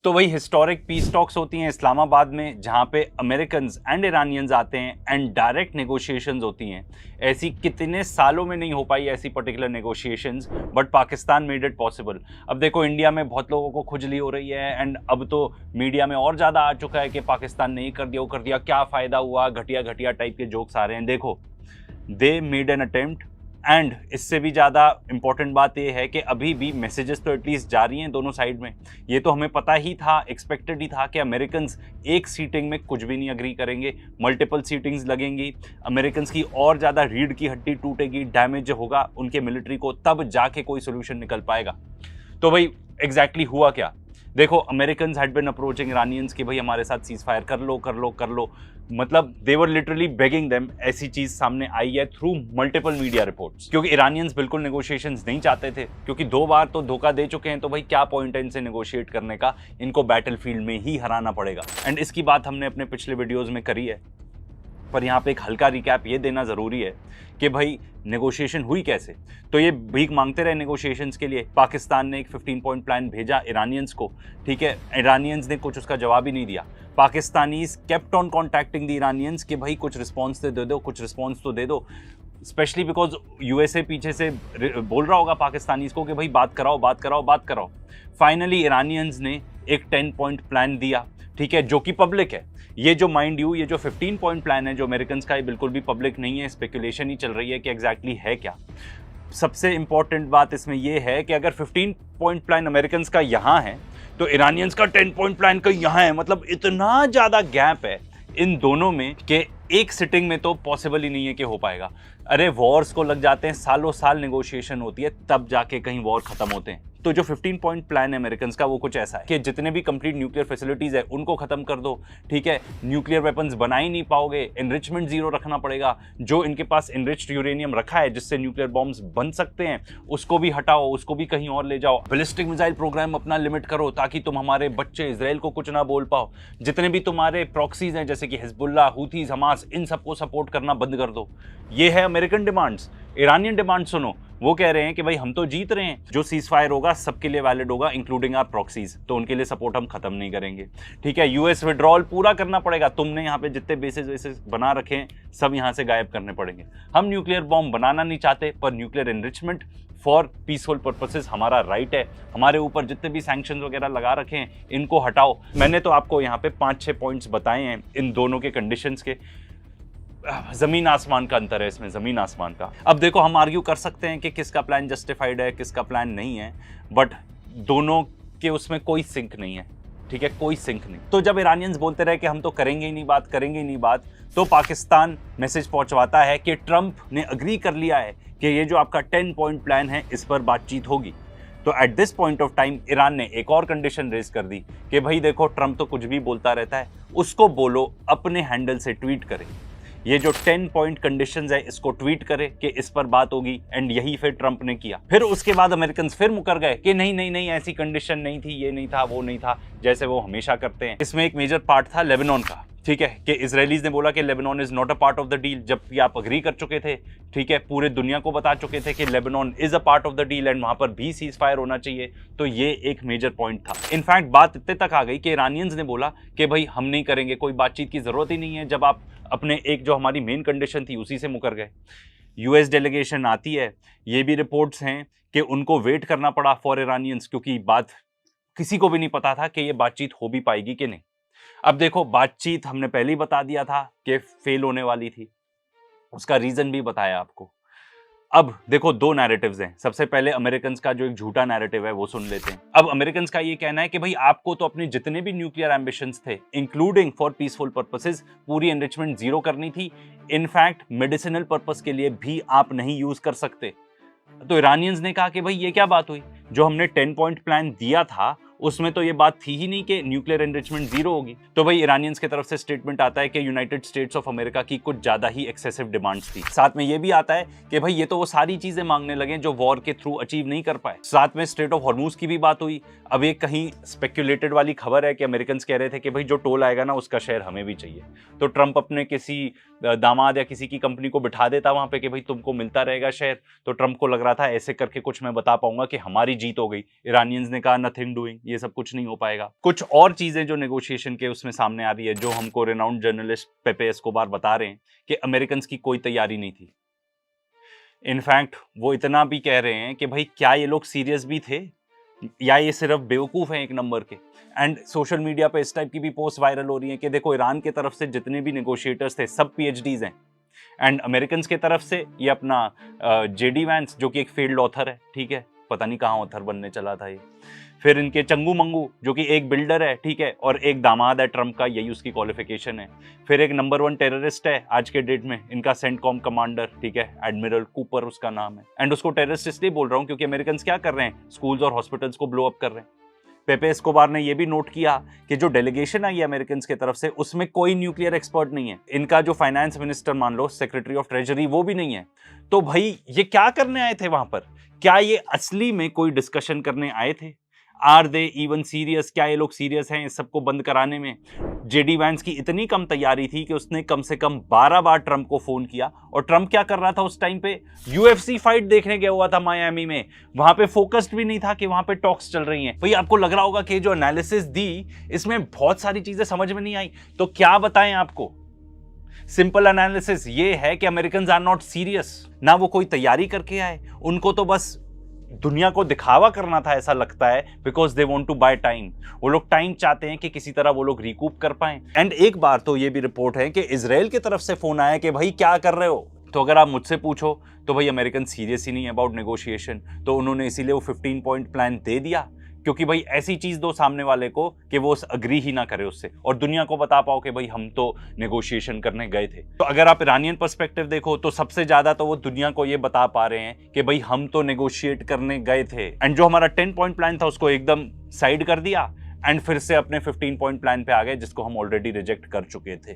तो वही historic peace talks होती हैं इस्लामाबाद में, जहां पे अमेरिकन्स एंड ईरानियंस आते हैं एंड डायरेक्ट नेगोशिएशंस होती हैं। ऐसी कितने सालों में नहीं हो पाई ऐसी particular negotiations, but Pakistan made it possible. अब देखो इंडिया में बहुत लोगों को खुजली हो रही है एंड अब तो मीडिया में और ज़्यादा आ चुका है कि पाकिस्तान ने ये कर दिया वो कर दिया, क्या फ़ायदा हुआ, घटिया घटिया टाइप के जोक्स आ रहे हैं। देखो, they made an attempt and इससे भी ज़्यादा इंपॉर्टेंट बात यह है कि अभी भी मैसेजेस तो एटलीस्ट जा रही हैं दोनों साइड में। ये तो हमें पता ही था, एक्सपेक्टेड ही था कि अमेरिकन्स एक सीटिंग में कुछ भी नहीं अग्री करेंगे, मल्टीपल सीटिंग्स लगेंगी, अमेरिकन्स की और ज़्यादा रीढ़ की हड्डी टूटेगी, डैमेज होगा उनके मिलिट्री को, तब जाके कोई सोल्यूशन निकल पाएगा। तो भाई एग्जैक्टली हुआ क्या? देखो, Americans had been approaching Iranians कि भाई हमारे साथ सीज फायर कर लो कर लो कर लो, मतलब दे वर लिटरली बेगिंग देम। ऐसी चीज सामने आई है थ्रू मल्टीपल मीडिया रिपोर्ट्स, क्योंकि ईरानियंस बिल्कुल नेगोशिएशंस नहीं चाहते थे, क्योंकि 2 बार तो धोखा दे चुके हैं, तो भाई क्या पॉइंट है इनसे नेगोशिएट करने का, इनको बैटलफील्ड में ही हराना पड़ेगा। एंड इसकी बात हमने अपने पिछले वीडियोज में करी है, पर यहाँ पे एक हल्का रिकैप ये देना ज़रूरी है कि भाई नेगोशिएशन हुई कैसे। तो ये भीख मांगते रहे नेगोशिएशंस के लिए। पाकिस्तान ने एक 15 पॉइंट प्लान भेजा ईरानियंस को, ठीक है, ईरानियंस ने कुछ उसका जवाब ही नहीं दिया। Pakistanis kept on contacting the Iranians कि भाई कुछ रिस्पॉन्स तो दे दो, कुछ रिस्पॉन्स तो दे दो, स्पेशली बिकॉज यूएसए पीछे से बोल रहा होगा पाकिस्तानीज को कि भाई बात कराओ बात कराओ बात कराओ। फाइनली ईरानियंस ने एक 10 पॉइंट प्लान दिया, ठीक है, जो कि पब्लिक है। ये जो माइंड यू, ये जो 15 पॉइंट प्लान है जो अमेरिकन का, ये बिल्कुल भी पब्लिक नहीं है, स्पेकुलेशन ही चल रही है कि एग्जैक्टली है क्या। सबसे इंपॉर्टेंट बात इसमें यह है कि अगर 15 पॉइंट प्लान अमेरिकन का यहाँ है तो ईरानियंस का 10 पॉइंट प्लान का यहाँ है। मतलब इतना ज़्यादा गैप है इन दोनों में कि एक सिटिंग में तो पॉसिबल ही नहीं है कि हो पाएगा। अरे वॉर्स को लग जाते हैं, सालों साल नेगोशिएशन होती है, तब जाके कहीं वॉर खत्म होते हैं। तो जो 15 पॉइंट प्लान है अमेरिकन का, वो कुछ ऐसा है कि जितने भी कंप्लीट न्यूक्लियर फैसिलिटीज है उनको खत्म कर दो, ठीक है, न्यूक्लियर वेपन्स बना ही नहीं पाओगे, एनरिचमेंट जीरो रखना पड़ेगा, जो इनके पास एनरिच्ड यूरेनियम रखा है जिससे न्यूक्लियर बॉम्ब्स बन सकते हैं उसको भी हटाओ, उसको भी कहीं और ले जाओ, बैलिस्टिक मिसाइल प्रोग्राम अपना लिमिट करो ताकि तुम हमारे बच्चे इसराइल को कुछ ना बोल पाओ, जितने भी तुम्हारे प्रॉक्सीज हैं जैसे कि हिजबुल्ला, हूथीज, हमास, इन सबको सपोर्ट करना बंद कर दो। ये है अमेरिकन डिमांड्स। ईरानियन डिमांड सुनो, वो कह रहे हैं कि भाई हम तो जीत रहे हैं, जो सीज फायर होगा सबके लिए वैलिड होगा इंक्लूडिंग आवर प्रॉक्सीज, तो उनके लिए सपोर्ट हम खत्म नहीं करेंगे, ठीक है। यूएस विड्रॉल पूरा करना पड़ेगा, तुमने यहाँ पे जितने बेसिस बना रखे हैं सब यहाँ से गायब करने पड़ेंगे। हम न्यूक्लियर बॉम्ब बनाना नहीं चाहते, पर nuclear enrichment for peaceful purposes हमारा राइट है। हमारे ऊपर जितने भी सैंक्शन वगैरह लगा रखे हैं इनको हटाओ। मैंने तो आपको यहाँ पे 5-6 पॉइंट्स बताए हैं इन दोनों के कंडीशंस के। जमीन आसमान का अंतर है इसमें, जमीन आसमान का। अब देखो, हम आर्ग्यू कर सकते हैं कि किसका प्लान जस्टिफाइड है, किसका प्लान नहीं है, बट दोनों के उसमें कोई सिंक नहीं है, ठीक है, कोई सिंक नहीं। तो जब ईरानियंस बोलते रहे कि हम तो करेंगे ही नहीं बात, करेंगे ही नहीं बात, तो पाकिस्तान मैसेज पहुंचवाता है कि ट्रंप ने अग्री कर लिया है कि ये जो आपका 10 पॉइंट प्लान है इस पर बातचीत होगी। तो at this point of time Iran ने एक और कंडीशन रेज कर दी कि भाई देखो, ट्रंप तो कुछ भी बोलता रहता है, उसको बोलो अपने हैंडल से ट्वीट करे, ये जो 10 पॉइंट कंडीशंस है इसको ट्वीट करे कि इस पर बात होगी। एंड यही फिर ट्रंप ने किया। फिर उसके बाद अमेरिकन फिर मुकर गए कि नहीं नहीं नहीं, ऐसी कंडीशन नहीं थी, ये नहीं था, वो नहीं था, जैसे वो हमेशा करते हैं। इसमें एक मेजर पार्ट था लेबनान का, ठीक है, कि इजरायलीज ने बोला कि Lebanon is not a part of the deal, जबकि आप अग्री कर चुके थे, ठीक है, पूरे दुनिया को बता चुके थे कि Lebanon is a part of the deal and वहां पर भी सीज फायर होना चाहिए। तो ये एक मेजर पॉइंट था। इनफैक्ट बात इतने तक आ गई कि ईरानियंस ने बोला कि भाई हम नहीं करेंगे, कोई बातचीत की जरूरत ही नहीं है, जब आप अपने एक जो हमारी मेन कंडीशन थी उसी से मुकर गए। यूएस डेलीगेशन आती है, ये भी रिपोर्ट्स हैं कि उनको वेट करना पड़ा फॉर ईरानियंस, क्योंकि बात किसी को भी नहीं पता था कि ये बातचीत हो भी पाएगी कि नहीं। अब देखो, बातचीत हमने पहले ही बता दिया था कि फेल होने वाली थी, उसका रीजन भी बताया आपको। अब देखो, 2 नैरेटिव्स हैं। सबसे पहले अमेरिकन का जो एक झूठा नैरेटिव है वो सुन लेते हैं। अब अमेरिकन का ये कहना है कि भाई आपको तो अपने जितने भी न्यूक्लियर एम्बिशंस थे, इंक्लूडिंग फॉर पीसफुल पर्पसेस, पूरी एनरिचमेंट जीरो करनी थी। इनफैक्ट मेडिसिनल पर्पस के लिए भी आप नहीं यूज कर सकते। तो ईरानियंस ने कहा कि भाई ये क्या बात हुई, जो हमने 10 पॉइंट प्लान दिया था उसमें तो ये बात थी ही नहीं कि न्यूक्लियर एनरिचमेंट जीरो होगी। तो भाई ईरानियंस की तरफ से स्टेटमेंट आता है कि यूनाइटेड स्टेट्स ऑफ अमेरिका की कुछ ज्यादा ही एक्सेसिव डिमांड्स थी। साथ में ये भी आता है कि भाई ये तो वो सारी चीजें मांगने लगे जो वॉर के थ्रू अचीव नहीं कर पाए। साथ में स्ट्रेट ऑफ हॉर्मूज की भी बात हुई। अब एक कहीं स्पेक्यूलेटेड वाली खबर है कि अमेरिकन कह रहे थे कि भाई जो टोल आएगा ना उसका शेयर हमें भी चाहिए। तो ट्रंप अपने किसी दामाद या किसी की कंपनी को बिठा देता वहां पे कि भाई तुमको मिलता रहेगा शेयर। तो ट्रंप को लग रहा था ऐसे करके कुछ मैं बता पाऊंगा कि हमारी जीत हो गई। ईरानियंस ने कहा नथिंग डूइंग, ये सब कुछ नहीं हो पाएगा। कुछ और चीजें जो नेगोशिएशन के उसमें सामने आ रही है, जो हमको रेनाउंड जर्नलिस्ट पेपे एस्कोबार बता रहे हैं कि अमेरिकन की कोई तैयारी नहीं थी। इनफैक्ट वो इतना भी कह रहे हैं कि भाई क्या ये लोग सीरियस भी थे या ये सिर्फ बेवकूफ़ हैं एक नंबर के। एंड सोशल मीडिया पे इस टाइप की भी पोस्ट वायरल हो रही है कि देखो ईरान की तरफ से जितने भी नेगोशिएटर्स थे सब PhDs हैं, एंड अमेरिकन के तरफ से ये अपना JD वैंस जो कि एक फील्ड ऑथर है, ठीक है, पता नहीं कहाँ ऑथर बनने चला था ये। फिर इनके चंगू मंगू जो कि एक बिल्डर है, ठीक है, और एक दामाद है ट्रम्प का, यही उसकी क्वालिफिकेशन है। फिर एक नंबर 1 टेररिस्ट है आज के डेट में, इनका सेंटकॉम कमांडर, ठीक है, एडमिरल कूपर उसका नाम है। एंड उसको टेररिस्ट इसलिए बोल रहा हूँ क्योंकि अमेरिकन क्या कर रहे हैं, स्कूल्स और हॉस्पिटल्स को ब्लो अप कर रहे हैं। पेपे एस्कोबार ने यह भी नोट किया कि जो डेलीगेशन आई है अमेरिकन की तरफ से उसमें कोई न्यूक्लियर एक्सपर्ट नहीं है। इनका जो फाइनेंस मिनिस्टर मान लो, सेक्रेटरी ऑफ ट्रेजरी, वो भी नहीं है। तो भाई ये क्या करने आए थे वहां पर? क्या ये असली में कोई डिस्कशन करने आए थे? Are they even serious? क्या ये लोग सीरियस हैं इस सबको बंद कराने में? JD वैंस की इतनी कम तैयारी थी कि उसने कम से कम 12 बार ट्रंप को फोन किया। और ट्रंप क्या कर रहा था उस टाइम पे? UFC फाइट देखने गया हुआ था मायामी में। वहां पे फोकस्ड भी नहीं था कि वहां पे टॉक्स चल रही हैं। भाई आपको लग रहा होगा कि जो एनालिसिस दी इसमें बहुत सारी चीजें समझ में नहीं आई। तो क्या बताएं आपको? सिंपल एनालिसिस ये है कि अमेरिकन आर नॉट सीरियस। ना वो कोई तैयारी करके आए, उनको तो बस दुनिया को दिखावा करना था ऐसा लगता है, because they want to buy time. वो लोग टाइम चाहते हैं कि किसी तरह वो लोग रिकूप कर पाएं। एंड एक बार तो ये भी रिपोर्ट है कि इजराइल की तरफ से फोन आया कि भाई क्या कर रहे हो। तो अगर आप मुझसे पूछो तो भाई अमेरिकन सीरियस ही नहीं है अबाउट नेगोशिएशन, तो उन्होंने इसीलिए वो 15 पॉइंट प्लान दे दिया, क्योंकि भाई ऐसी चीज दो सामने वाले को कि वो अग्री ही ना करे उससे और दुनिया को बता पाओ कि भाई हम तो नेगोशिएशन करने गए थे। तो अगर आप ईरानियन पर्सपेक्टिव देखो तो सबसे ज्यादा तो वो दुनिया को ये बता पा रहे हैं कि भाई हम तो नेगोशिएट करने गए थे। एंड जो हमारा 10 पॉइंट प्लान था उसको एकदम साइड कर दिया एंड फिर से अपने 15 पॉइंट प्लान पे आ गए, जिसको हम ऑलरेडी रिजेक्ट कर चुके थे।